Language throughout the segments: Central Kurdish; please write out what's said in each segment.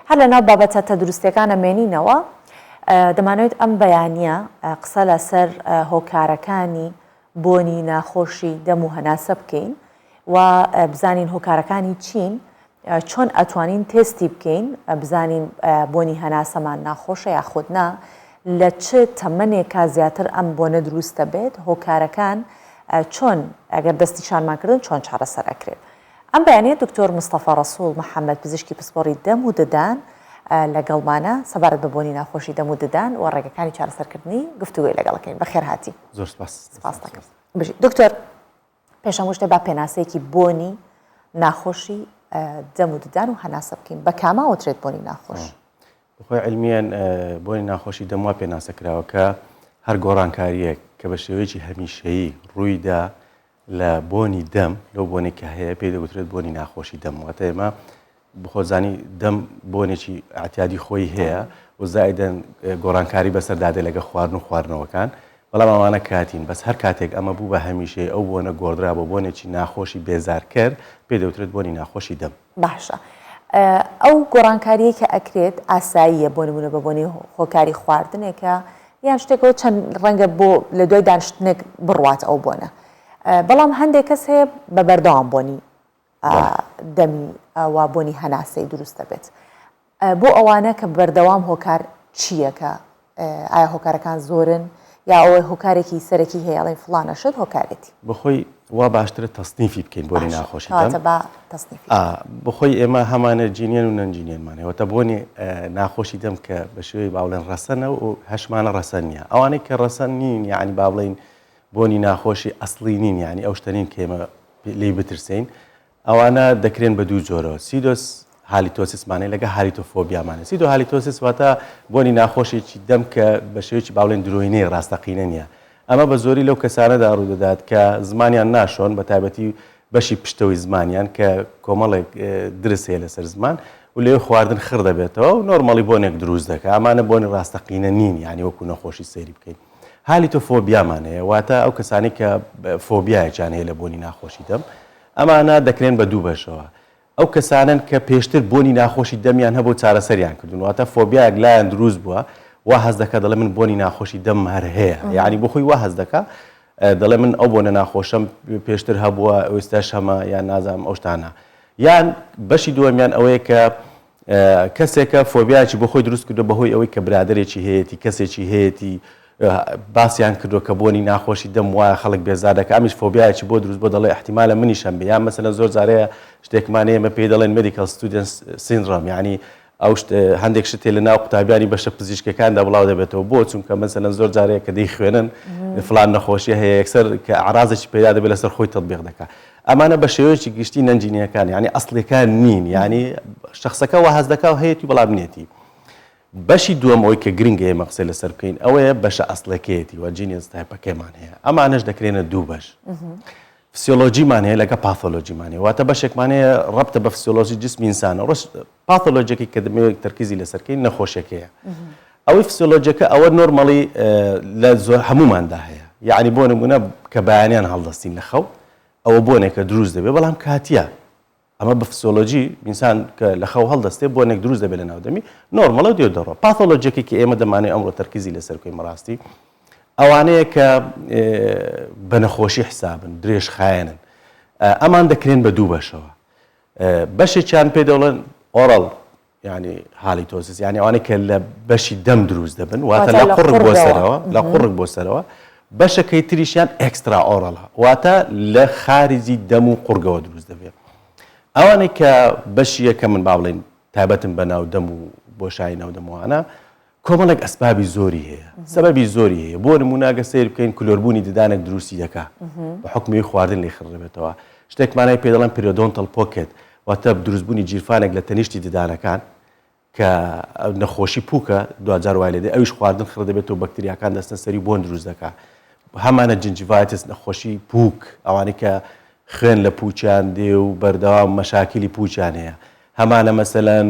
هەر لە ناو بابەتە تەندروستیەکانە مێنینەوە دەمانەوێت ئەم بەیانیە قسە لەسەر هۆکارەکانی بۆنی ناخۆشی دەم و هەناسە بکەین و بزانین هۆکارەکانی چین چۆن ئەتوانین تێستی بکەین بزانین بۆنی هەناسەمان ناخۆشە یا خودنا لە چ تەمەنێکا زیاتر ئەم بۆنە دروستە بێت هۆکارەکان چۆن ئەگەر دەستی شانمانکردن چۆن چارەسەرەکرێت. ئەم بەیانەیە دکتۆر مستەفا ڕەسوول محەممەد پزیشکی پسپۆڕی دەم و ددان لەگەڵمانە سەبارەت بە بۆنی ناخۆشی دەم و ددان و ڕێگەکانی چارەسەرکردنی گفتوگوی لەگەڵەکەین. بەخێر هاتی. زۆر سپاس. دکتۆر پێشەم شتێ با پێناسەیەکی بۆنی ناخۆشی دەم و ددان و هەناسە بکەین بە کاماوەترێت بۆنی ناخۆش. بخۆی علمیان بۆنی ناخۆشی دەم وا پێناسەکراوە کە هەر گۆڕانکاریەک کە بە شێوەیەکی هەمیشەیی ڕوویدا لە بۆنی دەم لەو بۆنێک کە هەیە پێی دەگوترێت بۆنی ناخۆشی دەم. واتە ئێمە بخۆزانی دەم بۆنێکی ئاعتیادی خۆی هەیە و زائیدەن گۆڕانکاری بەسەردادێ لەگە خواردن و خواردنەوەکان، بەڵام ئەوانە کاتین بەس هەر کاتێک ئەمە بوو بە هەمیشەیە ئەو بۆنە گۆڕدرا بۆ بۆنێکی ناخۆشی بێزارکرد پێی دەوترێت بۆنی ناخۆشی دەم. باشە. ئەو گۆڕانکاریە کە ئەکرێت ئاساییە بۆ نمونە بە بۆنی هۆکاری خواردنێکە یان شتێکەوە چەند ڕەنگە بۆ لە دوای دانیشتنێک بڕوات ئەو بۆنە، بەڵام هەندێک کەس هەیە بە بەردەوام بۆنی دەمی وا بۆنی هەناسەی دروستە بێت. بۆ ئەوانە کە بەردەوام هۆکار چییەکە؟ ئایا هۆکارەکان زۆرن یا ئەوەی هۆکارێکی سەرەکی هەیەڵی فڵانە شت هۆکارێتی؟ بخۆی وا باشترە تەسنیفی بکەین بۆنی ناخۆشی دەم. بخۆی ئێمە هەمانە جینیان و نەنجینێنمانەوە تا بۆنی ناخۆشی دەم کە بە شێوەی باڵێن ڕەسەنە و هەشمانە ڕەسەن نیە. ئەوانەی کە ڕەسەن نین یعنی با بڵێن بۆنی ناخۆشی ئەسڵی نین یعنی ئەو شتەنین کە ئێمە لێی بترسین، ئەوانە دەکرێن بە دوو جۆرەوە. سیدۆس هالیتۆسیسمانەی لەگە هالیتۆفۆبیامانە. سیدۆ هالیتۆسیس واتە بۆنی ناخۆشێکی دەم کە بە شێوەیەکی باڵێن درۆینەی ڕاستەقینە نییە. ئەمە بە زۆری لەو کەسانەدا ڕوودەدات کە زمانیان ناشۆن بە تایبەتی بەشی پشتەوەی زمانیان کە کۆمەڵێک درس هەیە لەسەر زمان و لێ خواردن خڕ دەبێتەوە و نۆرمەڵی بۆنێک دروست دەکات. ئەمانە بۆنی ڕاستەقینە نین یعنی وەکو نەخۆشی سەیری بکەین. هالیتۆفۆبیامان هەیە واتە ئەو کەسانی کە فۆبیایەکیان هەیە لە بۆنی ناخۆشی دەم. ئەمانە دەکرێن بە دوو بەشەوە. ئەو کەسانن کە پێشتر بۆنی ناخۆشی دەمیان هەبوو چارەسەریان کردوون واتە فۆبیایەک لایەن دروست بووە وا هەز دەکە دەڵێ من بۆنی ناخۆشی دەم هەر هەیە یعنی بۆ خۆی وا هەز دەکە دەڵێ من ئەو بۆنە ناخۆشەم پێشتر هەبووە ئێستاش هەمە یان نازانم ئەو شتانە. یان بەشی دووەمیان ئەوەیە کە کەسێکە فۆبیایەکی بۆ خۆی دروست کردو بەهۆی ئەوەی کە برادێکی هەیەی کەسێکی هەیەی باسییان کردو کە بۆنی ناخۆشی دەم وایە خەڵک بێزار دەکە ئەمیش فۆبیایەکی بۆ دروست بۆ دەڵێ احتیمالە منیشەم بێ یان مەسەلەن زۆر جارەیە شتێکمان ئێمە پێی دەڵێن مێدیکال ستودنت سیندرۆم یعنی ئەو هەندێک شتێ لە ناو قوتابیانی بەشە پزیشکەکاندا بڵاو دەبێتەوە بۆ چونکە مەسەلەن زۆر جارەیە کە دەی خوێنن فلان نەخۆشیە هەیە یەکسەر کە عرازێکی پێدا دەبێت لەسەر خۆی تەطبیق دەکات. ئەمانە بە شێوەیەکی گشتی نەنجینیەکان یعنی ئەسڵەکان نین یعنی شخصەکە وا هەز دەکا و هەیەی بەڵام نێتی. بەشی دووەم ئەوەی کە گرنگە ئێمە قسەی لەسەر بکەین ئەوەیە بەشە ئەسڵەکەیەتی و جینیەس تایپەکەمان هەیە. ئەمانەش دەکرێنە دوو بەش. فسیۆلۆجیمان هەیە لەگە پاثۆلۆجیمان هەیە واتە بەشێکمان هەیە ڕەبتە بە فسیۆلۆژی جسمی ئینسانە. پاثۆلۆجیەکەی کە دەمەوێت تەرکیزی لەسەرکەین نەخۆشیەکەیە. ئەوەی فسیۆلۆجیەکە ئەوە نۆرمەڵی لە زۆر هەموماندا هەیە یعنی بۆ نمونە کە بەیانیان هەڵدەستین لە خەو ئەوە بۆنێکە دروست دەبێت بەڵام کاتیە. ئەمە بە فسیۆلۆجی ئینسان کە لە خەو هەڵدەستێت بۆنێک دروست دەبێت لە ناودەمی نۆرمەڵە دێ دەڕۆ. پاثۆلۆجیەکەی کە ئێمە دەمانێت ئەمڕۆ تەرکیزی لەسەر بکەین بەڕاستی ئەوانەیە کە بە نەخۆشی حسابن درێژ خایەنن. ئەمان دەکرێن بە دوو بەشەوە. بەشێکیان پێ دەڵێن ئۆڕەڵ ینی هالیتۆسیس یعنی ئەوانەی کە لە بەشی دەم دروست دەبن واتە لە قوڕک بۆ سەرەوە لە قوڕک بۆ سەرەوە. بەشەکەی تریشیان ئێکسترا ئۆڕەڵە واتە لە خارجی دەم و قورگەوە دروست دەبێت. ئەوانەی کە بەشیە کە من با بڵێن تایبەتم بە ناو دەم و بۆشایی ناو دەمەوانە کۆمەڵێک ئەسبابی زۆری هەیە سەبەبی زۆری هەیە. بۆ نموناگە سیر بکەین کلۆربوونی ددانێک دروستی دەکا بە حکمی خواردن لێ خڕدەبێتەوە. شتێکمانای پێ دەڵێن پریۆدۆنتەل پۆکێت واتە دروستبوونی جیرفانێک لە تەنیشتی ددانەکان کە نەخۆشی پووکە دوجار وای لێدێ ئەویش خواردن خڕ دەبێت و بەکتریاکان دەستن سەری بۆن دروست دەکات. هەمانە جنجڤایتس نەخۆشی پووک ئەوانەی کە خوێن لە پووچیان دێ و بەردەوام مەشاکلی پووچیان هەیە. هەمانە مەسەلەن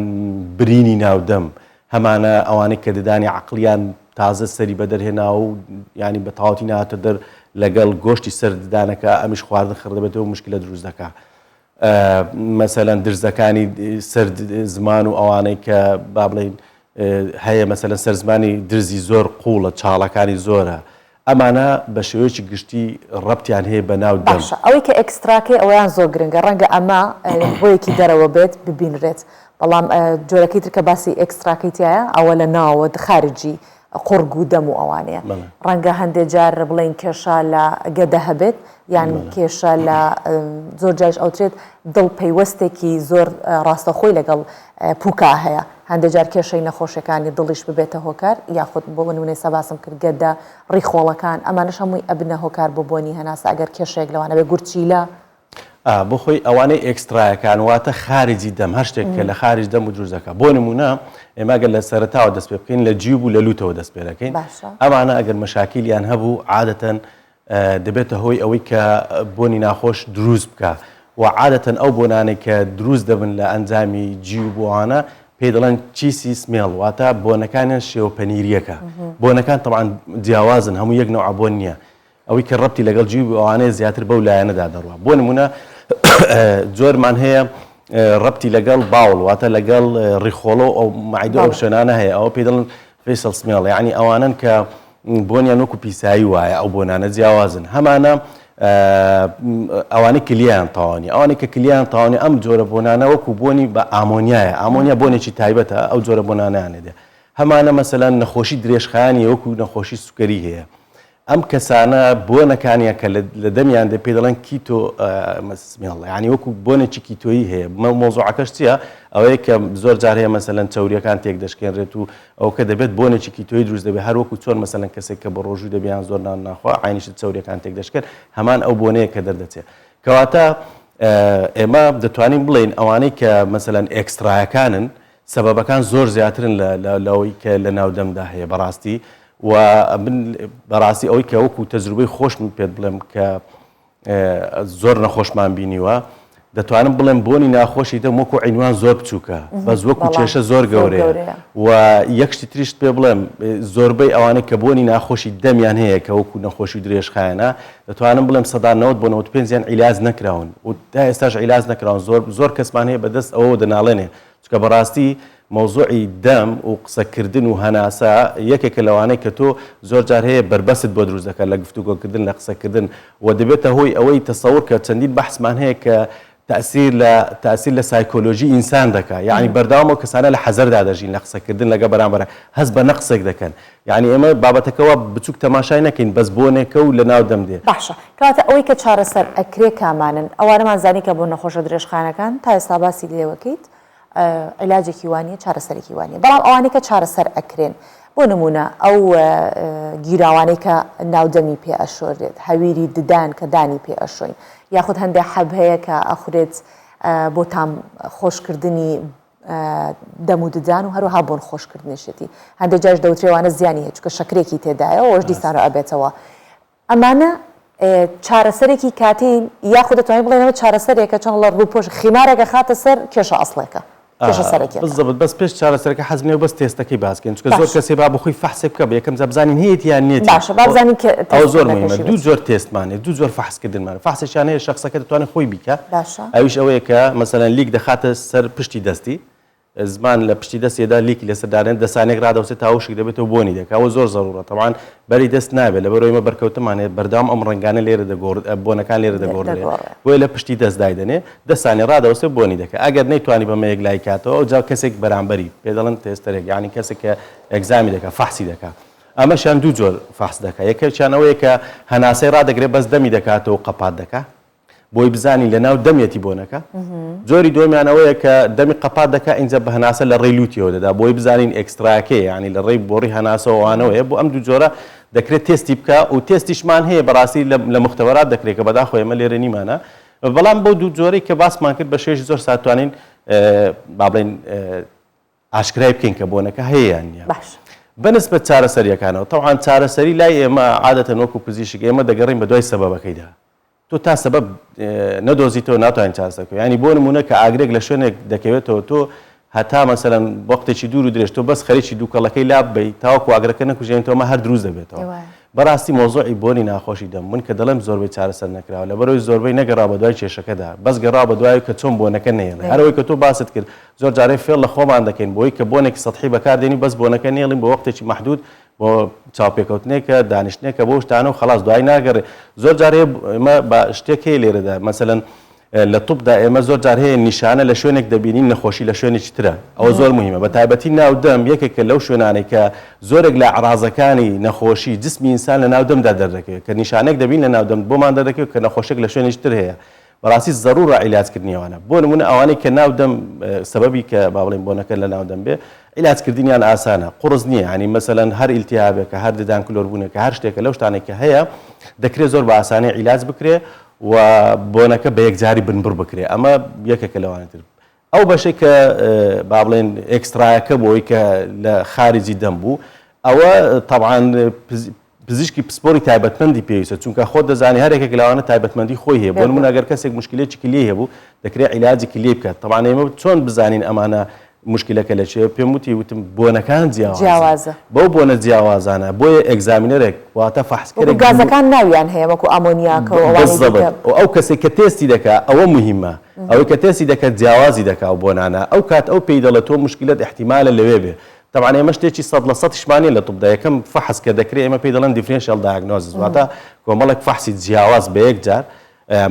برینی ناودەم هەمانە ئەوانەی کە ددانی عەقلیان تازە سەری بەدەرهێنا و ینی بە تەواوەتی نهاتە دەر لەگەڵ گۆشتی سەر ددانەکە ئەمیش خواردن خڕ دەبێتەوە مشکلە دروست دەکات. مەسەلەن درزەکانی سەر زمان و ئەوانەی کە با بڵێن هەیە مەسەلەن سەر زمانی درزی زۆر قوڵە چاڵەکانی زۆرە ئەمانە بە شێوەیەکی گشتی ڕەبتیان هەیە بە ناو دەم ئەوەی کە ئەکستراکەی ئەویان زۆر گرنگە ڕەنگە ئەمە بۆیەکی دەرەوە بێت ببینرێت بەڵام جۆرەکەی ترکە باسی ئەکستراکەی تایە ئەوە لە ناوە خارجی قورگ و دەم و ئەوانەیە ڕەنگە هەندێک جار بڵێن کێشە لە گەدە هەبێت یان کێشە لە زۆر جایش ئەوترێت دڵ پەیوەستێکی زۆر ڕاستەخۆی لەگەڵ پووکا هەیە هەندێک جار کێشەی نەخۆشیەکانی دڵیش ببێتە هۆکار یاخود بۆ نمونەی سەباسم کرد گەدە ڕیخۆڵەکان ئەمانەش هەمووی ئەبنە هۆکار بۆ بۆنی هەناسە ئەگەر کێشەیەک لەوانە بێ گورچیلە بۆ خۆی ئەوانەی ئێکسترایەکان واتە خارجی دەم هەر شتێک کە لە خارج دەم و دروستەکە بۆ نمونە ئێمەگەر لە سەرەتاوە دەست پێ بکەین لە جیوب و لە لوتەوە دەست پێ دەکەین ئەوانە ئەگەر مەشاکیلیان هەبوو عادەتەن دەبێتە هۆی ئەوەی کە بۆنی ناخۆش دروست بکە و عادەتەن ئەو بۆنانێک کە دروست دەبن لە ئەنجامی جیوب بۆوانە پێ دەڵێن چیسی سمێڵ واتە بۆنەکانیان شێوەپەنیریەکە بۆنەکان تەبعاً جیاوازن هەموو یەک نەوع بۆن نییە ئەوەی کە ڕەبتی لەگەڵ جیوب ئەوانەیە زیاتر بەو لایەنەدا دەڕوە بۆ نمونە جۆرمان هەیە ڕەبتی لەگەڵ باوڵ واتە لەگەڵ ڕیخۆڵۆ ئەو معیدە ئەو شوێنانە هەیە ئەوە پێ دەڵێن فیسەل سمێڵ یعنی ئەوانن کە بۆنیان وەکو پیسایی وایە ئەو بۆنانە جیاوازن هەمانە ئەوانەی کلیان تاوانی ئەوانەی کە کلیان تاوانی ئەم جۆرە بۆنانە وەکو بۆنی بە ئامۆنیایە ئامۆنیا بۆنێکی تایبەتە ئەو جۆرە بۆنانیانێدێ هەمانە مەسەلەن نەخۆشی درێژخایانی وەکو نەخۆشی سوکەری هەیە ئەم کەسانە بۆنەکانیە کە لە دەمیان دە پێ دەڵێن کیتۆ مەسمیڵ یعنی وەکو بۆنێکی کیتۆیی هەیە مۆزوعەکەش چییە ئەوەیە کە زۆر جار هەیە مەسەلەن چەوریەکان تێک دەشکێنرێت و ئەو کە دەبێت بۆنێکی کیتۆیی دروست دەبێت هەر وەکو چۆن مەسەلەن کەسێک کە بە ڕۆژوو دەبیان زۆر نان ناخوا عینیشت چەوریەکان تێک دەشکێن هەمان ئەو بۆنەیە کە دەردەچێت کەواتە ئێمە دەتوانین بڵێن ئەوانەی کە مەسەلەن ئێکسترایەکانن سەبەبەکان زۆر زیاترن لەوەی کە لە ناودەمدا هەیە بەڕاستی و من بەڕاستی ئەوەی کە وەکو تەجروبەی خۆشم پێت بڵێم کە زۆر نەخۆشمان بینیوە دەتوانم بڵێم بۆنی ناخۆشی دەم وەکو عینوان زۆر بچووکە بەس وەکو کێشە زۆر گەورەیە و یەکشتی تریشت پێ بڵێم زۆربەی ئەوانەی کە بۆنی ناخۆشی دەمیان هەیە کە وەکو نەخۆشی درێژخایەنە دەتوانم بڵێم 90 عیلاج نەکراون و تا ئێستاش عیلاج نەکراون زۆر کەسمان هەیە بەدەست ئەوە دەناڵێنێ چکە بەڕاستی مۆزوعی دەم و قسەکردن و هەناسە یەکێکە لەوانەیە کە تۆ زۆر جار هەیە بربەست بۆ دروست دەکات لە گفتوگۆکردن لە قسەکردن و دەبێتە هۆی ئەوەی تەسەوور کە چەندین بەحسمان هەیە کە تأثیر لە سایکۆلۆژی ئینسان دەکات یعنی بەردەوامەوە کەسانە لە حەزەردا دەژین لە قسەکردن لەگە بەرامبەر هەست بە نەقسێک دەکەن یعنی ئێمە بابەتەکەەوە بچووک تەماشای نەکەین بەس بۆنێکە و لە ناو دەم دێ باشە کەواتە ئەوەی کە چارەسەر ئەکرێ کامانن ئەوانەمان زانی کە بۆ نەخۆشە درێژخانەکان تا ئێستا باسی لێوەکەیت علاجێکی وانە چارەسەرێکی وانە بەڵام ئەوانەی کە چارەسەر ئەکرێن بۆ نمونە ئەو گیراوانەی کە ناودەمی پێ ئەشۆرێت هەویری ددان کە دانی پێ ئەشۆین یاخود هەندێک حەب هەیە کە ئەخورێت بۆ تام خۆشکردنی دەم و ددان و هەروەها بۆن خۆشکردنیشێتی هەندێک جاش دەوترێوانە زیانی هەیە چکە شەکرێکی تێدایە ئەوش دیسانە ئەبێتەوە ئەمانە چارەسەرێکی کاتین یاخود دەتوانین بڵێنەوە چارەسەرێکە چۆن لە ڕووپۆش خیمارێکە خاتە سەر کێشە ئەسڵێکە بالضبط بەس پێش چارەسەرەکە حەزم لێ بەس تێستەکەی باسکەین چکە زۆر کەسێ با بخۆی فەحسێ بکە بە یەکەم بزانین هەیەت یان نێت باشە با بزانین کە ئەو زۆر مهمە دوو جۆر تێستمانێ دوو جۆر فەحسکردنمانە فەحسێکیان هەیە شەخسەکە دەتوانێت خۆی بیکە ئەویش ئەوەیە کە مەسەلەن لیک دەخاتە سەر پشتی دەستی زمان لە پشتی دەستێدا لیکی لەسەردانێت دەسانێک ڕادەوسێت تاوشک دەبێتەوە بۆنی دەکات ئەوە زۆر زەڕورە تەواان بەری دەست نابێت لە بەرەوەی مە بەرکەوتمانێت بەردەوام ئەم ڕنگانە لێرە دەگۆڕ بۆنەکان لێرە دەگۆڕێت بۆیە لە پشتی دەستدای دەنێ دەستانی ڕادەوسێت بۆنی دەکات ئەگەر نەیتوانی بەمە یەک لای کاتەوە ئەو جا کەسێک بەرامبەری پێ دەڵێن تێستەرێک یعنی کەسێک کە ئەگزامی دەکات فەحسی دەکات ئەمەشیان دوو جۆر فەحس دەکات یەکێکیان ئەوەیە کە هەناسەی ڕادەگرێت بەس دەمی دەکاتەوە قەپات دەکات بۆی بزانی لە ناو دەمێتی بۆنەکە جۆری دۆمیانەوەیە کە دەمی قەپات دەکات ئینجا بە هەناسە لە ڕێی لوتیەوە دەدا بۆی بزانین ئێکستراکێ ینی لە ڕێی بۆڕی هەناسەوەوانەوەیە بۆ ئەم دوو جۆرە دەکرێت تێستی بکە و تێستیشمان هەیە بەڕاستی لە مختبەرات دەکرێت کە بەداخۆ ئێمە لێرە نیمانە بەڵام بۆ دوو جۆرەی کە باسمان کرد بە شێژ زۆر ساتوانین با بڵێن ئاشکرای بکەین کە بۆنەکە هەیە نیە بەنسبەت چارەسەریەکانەوە تەواان چارەسەری لای ئێمە عادەتەن وەکو پزیشک ئێمە دەگەڕین بە دوای سەبەبەکەیدا تۆ تا سەبەب نەدۆزیتەوە ناتوانین چارەسەر ینی بۆ نمونە کە ئاگرێک لە شوێنێک دەکەوێتەوە تۆ هەتا مەسەلەن وەختێکی دوور و درێژ تۆ بەس خەریکی دووکەڵەکەی لاب بی تاوەکو ئاگرەکە نەکوژێنیتەوە هەر دروست دەبێتەوە بەڕاستی مۆزۆعی بۆنی ناخۆشی دەم من کە دەڵێم زۆربەی چارەسەر نەکراوە لەبەرەوەی زۆربەی نەگەڕا بە دوای کێشەکەدا بەس گەڕا بە دوای کە چۆن بۆنەکە نێڵێ هەرەوەی کە تۆ باست کرد زۆر جارێ فێڵ لە خۆمان دەکەین بۆی کە بۆنێکی سەطحی بەکاردێنی بەس بۆنەکە نێڵین بە وەختێکی محدود بۆ چاوپێکەوتنێکە دانیشتنێکە بۆ شتانە و خلاص دوای ناگەڕێ زۆر جارێ ئێمە بە شتێک هەیە لێرەدا مەسەلەن لە توپدا ئێمە زۆر جار هەیە نیشانە لە شوێنێک دەبینین نەخۆشی لە شوێنێکی ترە ئەوە زۆر مهمە بە تایبەتی ناودەم یەکێکە لەو شوێنانەی کە زۆرێک لە عرازەکانی نەخۆشی جسمی ئینسان لە ناودەمدا دەردەکەوێت کە نیشانێک دەبین لە ناودەم بۆمان دەردەکەوێت کە نەخۆشێک لە شوێنێکی تر هەیە بەڕاستی ضرورە عیلاجکردنیەوەنە بۆ نمونە ئەوانەی کە ناودەم سەبەبی کە با بڵێن بۆنەکە لە ناودەم بێ عیلاجکردنیان ئاسانە قوڕز نییە ینی مەسەلەن هەر ئیلتیهابێک کە هەر ددان کلۆربوونێکە هەر شتێکە لەو شتانێککە هەیە دەکرێت زۆر بە ئاسانی عیلاج بکرێ و بۆنەکە بە یەکجاری بنبڕ بکرێ ئەمە یەکێکە لەوانتر ئەو بەشێک کە با بڵێن ئێکسترایەکە بۆی کە لە خارجی دەم بوو ئەوە طبعاً پزیشکی پسپۆری تایبەتمەندی پێویستە چونکە خۆت دەزانی هەرێکێک لەوانە تایبەتمەندی خۆی هەیە بۆ نمونە ئەگەر کەسێک مشکلێکی کلێ هەبوو دەکرێت عیلاجی کلێ بکات طبعاً ئێمە چۆن بزانین ئەمانە مشکلەکە لە چێ پێم وتم بۆنەکان جیاوازە بەو بۆنە جیاوازانە بۆیە ئەگزامینەرێک واتە فەحسکەرێک گازەکان ناویان هەیە وەکو ئامۆنیاکە ئەو کەسێک کە تێستی دەکات ئەوە مهمە ئەوەی کە تێستی دەکات جیاوازی دەکات و بۆنانە ئەو کات ئەو پێی دەڵێت تۆ مشکلت احتیمالە لەوێ بێ طبعاً ئێمە شتێکی 100% شمانی لە توپدا یەکەم فەحس کە دەکرێت ئێمە پێی دەڵێن دیفرێنشیال دایگنۆزیس واتە کۆمەڵێک فەحسی جیاواز بە یەکجار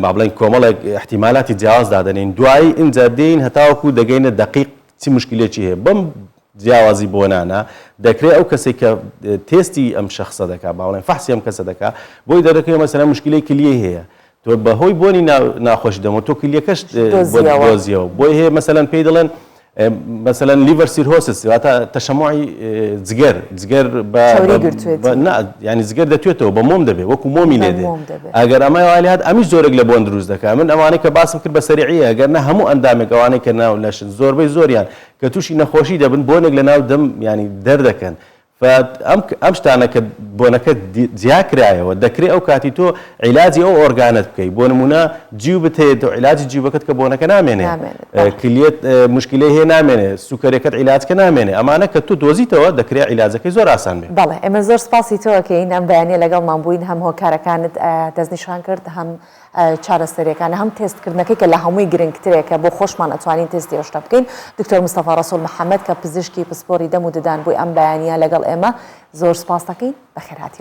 با بڵێن کۆمەڵێک احتیمالاتی جیاواز دادەنین دوایی اینجا دێین هەتاوەکو دەگەینە دقیق چی مشکلێکی هەیە بەم جیاوازی بۆنانە دەکرێت ئەو کەسێک کە تێستی ئەم شەخصە دەکات با بڵێن فەحسی ئەم کەسە دەکات بۆی دەرەکەوێت مەسەلەن مشکلەی کلیە هەیە تۆ بەهۆی بۆنی ناخۆشی دەمەوە تۆ کلیەکەش دۆزیەوە بۆی هەیە مەسەلەن پێی دەڵێن مثلا لیڤەر سیرهۆسس واتە تەشەمۆعی جگەر ینی جگەر دەتوێتەوە بە مۆم دەبێت وەکو مۆمی لێ دێ ئەگەر ئەمە وایات ئەمیش زۆرێک لە بۆن دروست دەکات من ئەوانەی کە باسم کرد بە سەریعیە ئەگەر نە هەموو ئەندامێک ئەوانەی کە ناو لەشن زۆربەی زۆریان کە تووشی نەخۆشی دەبن بۆنێک لە ناو دەم ینی دەردەکەن ئەم شتانە کە بۆنەکە جیاکرایەوە دەکرێت ئەو کاتی تۆ عیلاجی ئەو ئۆرگانت بکەیت بۆ نمونە جیو بتێت و عیلاجی جیوبەکەت کە بۆنەکە نامێنێ کلیت مشکلەی هەیە نامێنێ سوکەرێکت عیلاجکە نامێنێ ئەمانە کە تو دۆزیتەوە دەکرێت عیلاجەکەی زۆر ئاسان بێت بەڵێ ئێمە زۆر سپاسی تۆکەین ئەم بەیانیە لەگەڵمان بووین هەم هۆکارەکانت دەستنیشان کرد هەم چارەسەریەکانە هەم تێستکردنەکەی کە لە هەمووی گرنگترێکە بۆ خۆشمان ئەتوانین تێستی هێشتا بکەین دکتۆر مستەفا ڕەسوول محەممەد کە پزیشکی پسپۆری دەم و ددان بووی ئەم بەیانیە لەگەڵ ئێمە زۆر سپاس دەکەین بەخێرهاتی.